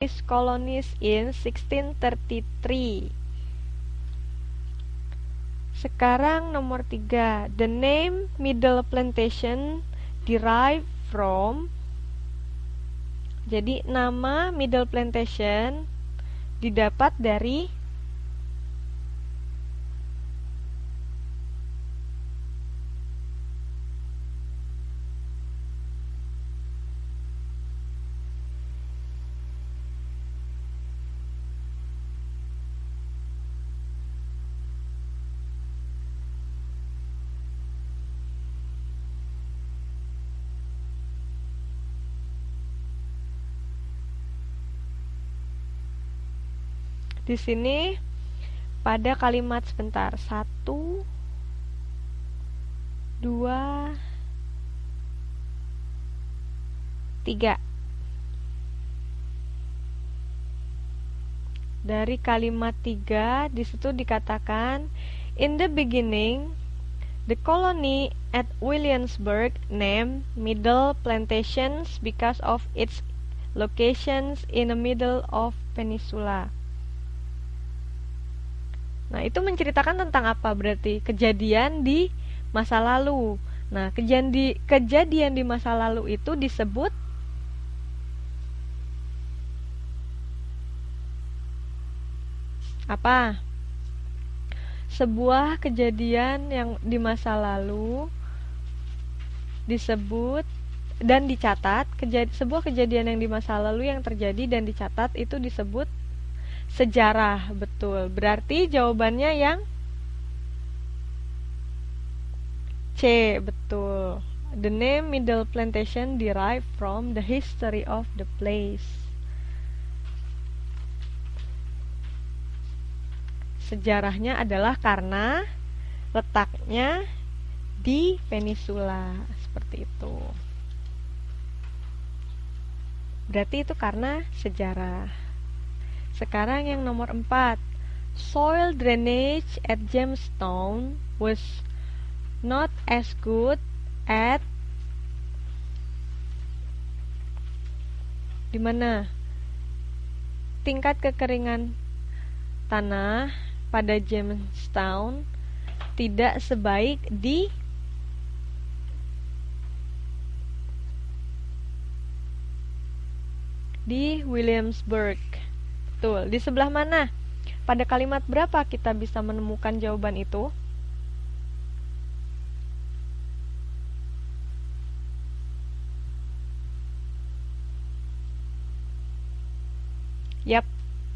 colonies in 1633. Sekarang nomor 3. The name Middle Plantation derived from. Jadi nama Middle Plantation didapat dari di sini pada kalimat sebentar 1 2 3. Dari kalimat 3 di situ dikatakan in the beginning the colony at Williamsburg named Middle Plantations because of its locations in the middle of peninsula. Nah, itu menceritakan tentang apa berarti? Kejadian di masa lalu. Nah, kejadian di masa lalu itu disebut apa? Sebuah kejadian yang di masa lalu disebut dan dicatat, sebuah kejadian yang di masa lalu yang terjadi dan dicatat itu disebut sejarah. Betul. Berarti jawabannya yang C. Betul. The name Middle Plantation derived from the history of the place. Sejarahnya adalah karena letaknya di peninsula. Seperti itu. Berarti itu karena sejarah. Sekarang yang nomor 4. Soil drainage at Jamestown was not as good at di mana? Tingkat kekeringan tanah pada Jamestown tidak sebaik di Williamsburg. Betul. Di sebelah mana? Pada kalimat berapa kita bisa menemukan jawaban itu? Yap,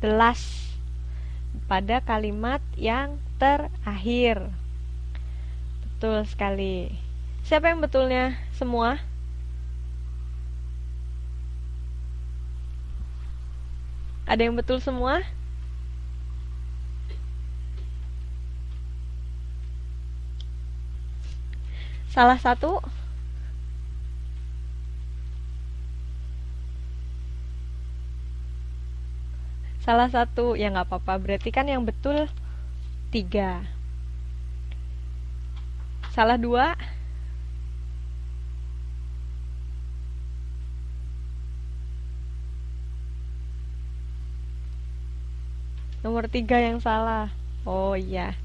the last. Pada kalimat yang terakhir. Betul sekali. Siapa yang betulnya? Semua? Ada yang betul semua? Salah satu? Salah satu, ya nggak apa-apa. Berarti kan yang betul 3. Salah 2? Nomor 3 yang salah. Oh iya.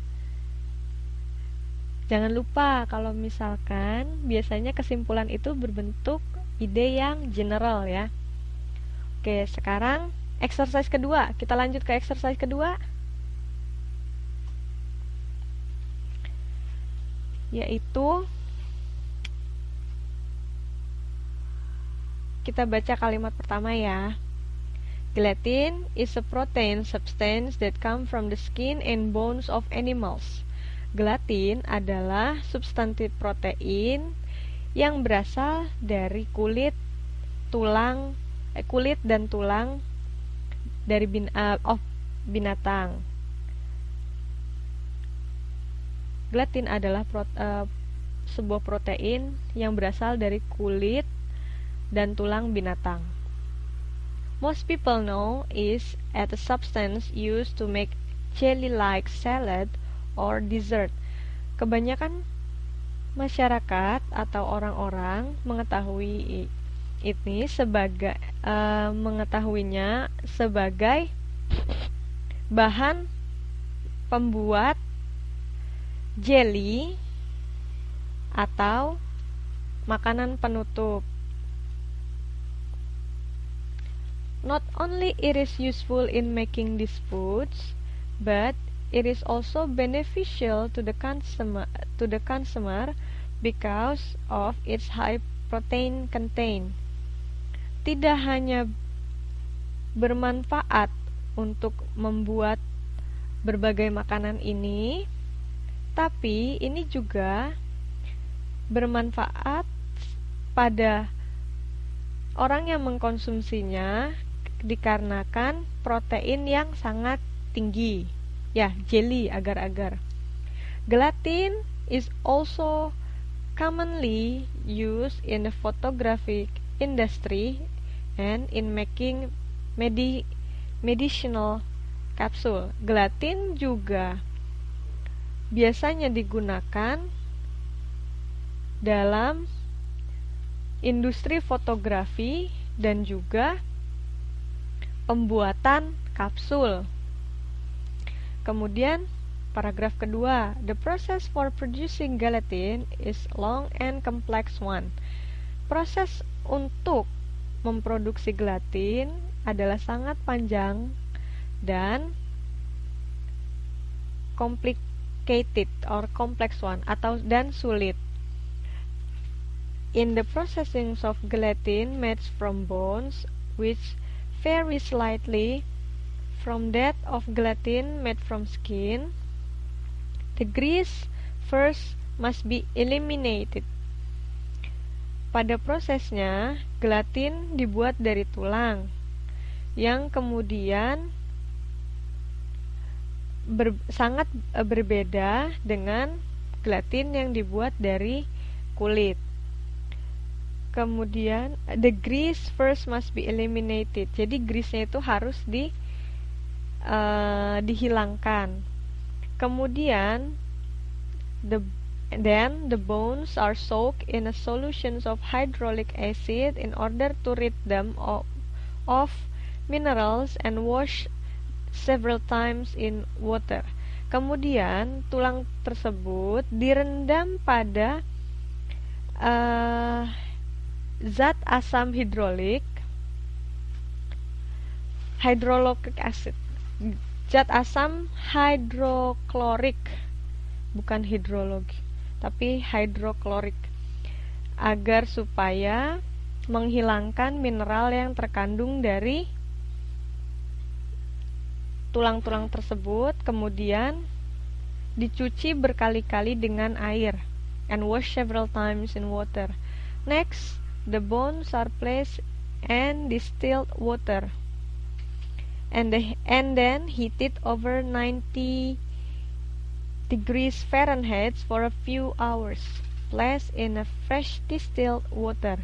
Jangan lupa kalau misalkan biasanya kesimpulan itu berbentuk ide yang general ya. Oke, sekarang exercise kedua. Kita lanjut ke exercise kedua. Yaitu kita baca kalimat pertama ya. Gelatin is a protein substance that come from the skin and bones of animals. Gelatin adalah substansi protein yang berasal dari kulit dan tulang dari binatang. Gelatin adalah sebuah protein yang berasal dari kulit dan tulang binatang. Most people know is a substance used to make jelly-like salad or dessert. Kebanyakan masyarakat atau orang-orang mengetahui ini sebagai mengetahuinya sebagai bahan pembuat jelly atau makanan penutup. Not only it is useful in making these foods, but it is also beneficial to the consumer because of its high protein content. Tidak hanya bermanfaat untuk membuat berbagai makanan ini, tapi ini juga bermanfaat pada orang yang mengkonsumsinya dikarenakan protein yang sangat tinggi. Ya, jelly agar-agar. Gelatin is also commonly used in the photographic industry and in making medicinal capsule. Gelatin juga biasanya digunakan dalam industri fotografi dan juga pembuatan kapsul. Kemudian paragraf kedua, the process for producing gelatin is long and complex one. Proses untuk memproduksi gelatin adalah sangat panjang dan complicated or complex one dan sulit. In the processing of gelatin made from bones, which vary slightly from that of gelatin made from skin, the grease first must be eliminated. Pada prosesnya, gelatin dibuat dari tulang, yang kemudian sangat berbeda dengan gelatin yang dibuat dari kulit. Kemudian the grease first must be eliminated. Jadi grease-nya itu harus dihilangkan. Kemudian then the bones are soaked in a solution of hydraulic acid in order to rid them of minerals and wash several times in water. Kemudian tulang tersebut direndam pada zat asam hidrochloric acid. Zat asam hidroklorik, bukan hidrologi, tapi hidroklorik, agar supaya menghilangkan mineral yang terkandung dari tulang-tulang tersebut, kemudian dicuci berkali-kali dengan air and wash several times in water. Next, the bones are placed in distilled water and then heated over 90 degrees Fahrenheit for a few hours. Placed in a fresh distilled water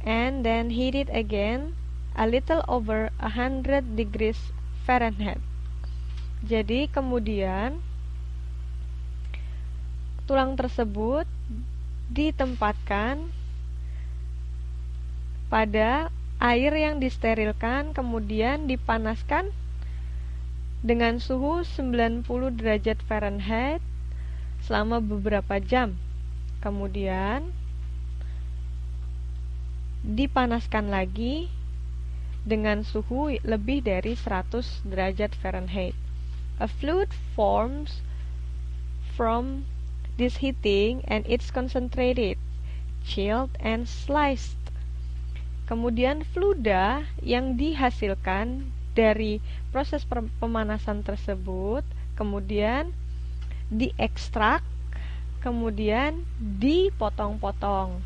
and then heated again a little over 100 degrees Fahrenheit. Jadi kemudian tulang tersebut ditempatkan pada air yang disterilkan, kemudian dipanaskan dengan suhu 90 derajat Fahrenheit selama beberapa jam. Kemudian dipanaskan lagi dengan suhu lebih dari 100 derajat Fahrenheit. A fluid forms from this heating and it's concentrated, chilled and sliced. Kemudian fluida yang dihasilkan dari proses pemanasan tersebut kemudian diekstrak, kemudian dipotong-potong.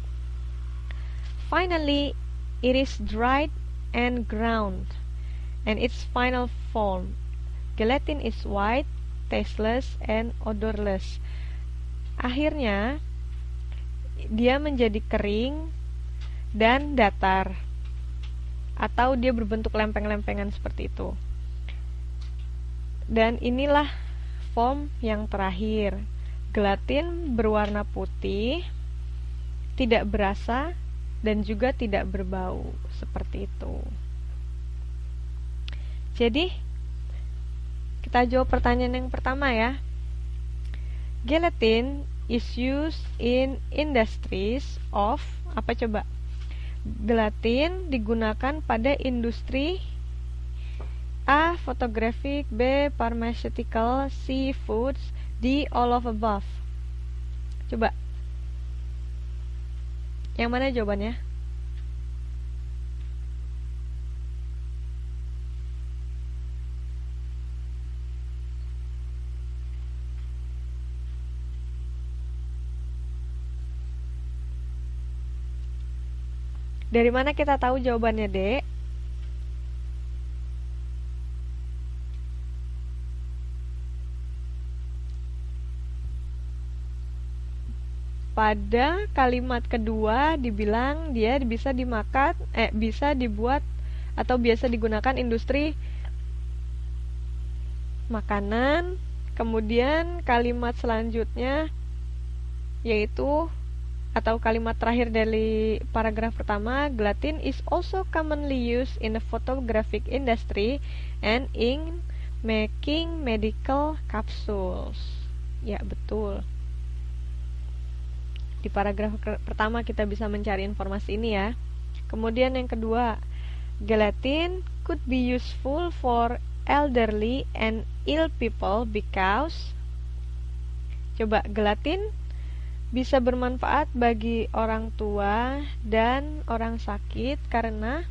Finally, it is dried and ground, and its final form. Gelatin is white, tasteless, and odorless. Akhirnya, dia menjadi kering dan datar, atau dia berbentuk lempeng-lempengan seperti itu. Dan inilah form yang terakhir. Gelatin berwarna putih, tidak berasa, dan juga tidak berbau, seperti itu. Jadi, kita jawab pertanyaan yang pertama ya. Gelatin is used in industries of, apa coba? Gelatin digunakan pada industri A. Photographic, B. Pharmaceutical, C. Foods, D. All of above. Coba, yang mana jawabannya? Dari mana kita tahu jawabannya, Dek? Pada kalimat kedua dibilang dia bisa dimakan, bisa dibuat atau biasa digunakan industri makanan. Kemudian kalimat selanjutnya yaitu atau kalimat terakhir dari paragraf pertama, gelatin is also commonly used in the photographic industry and in making medical capsules. Ya, betul. Di paragraf pertama kita bisa mencari informasi ini ya. Kemudian yang kedua, gelatin could be useful for elderly and ill people because, coba, gelatin bisa bermanfaat bagi orang tua dan orang sakit karena,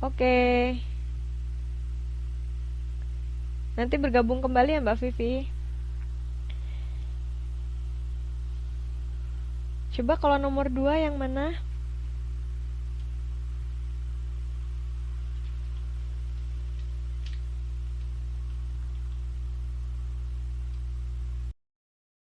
oke. Nanti bergabung kembali ya Mbak Vivi. Coba kalau nomor 2 yang mana?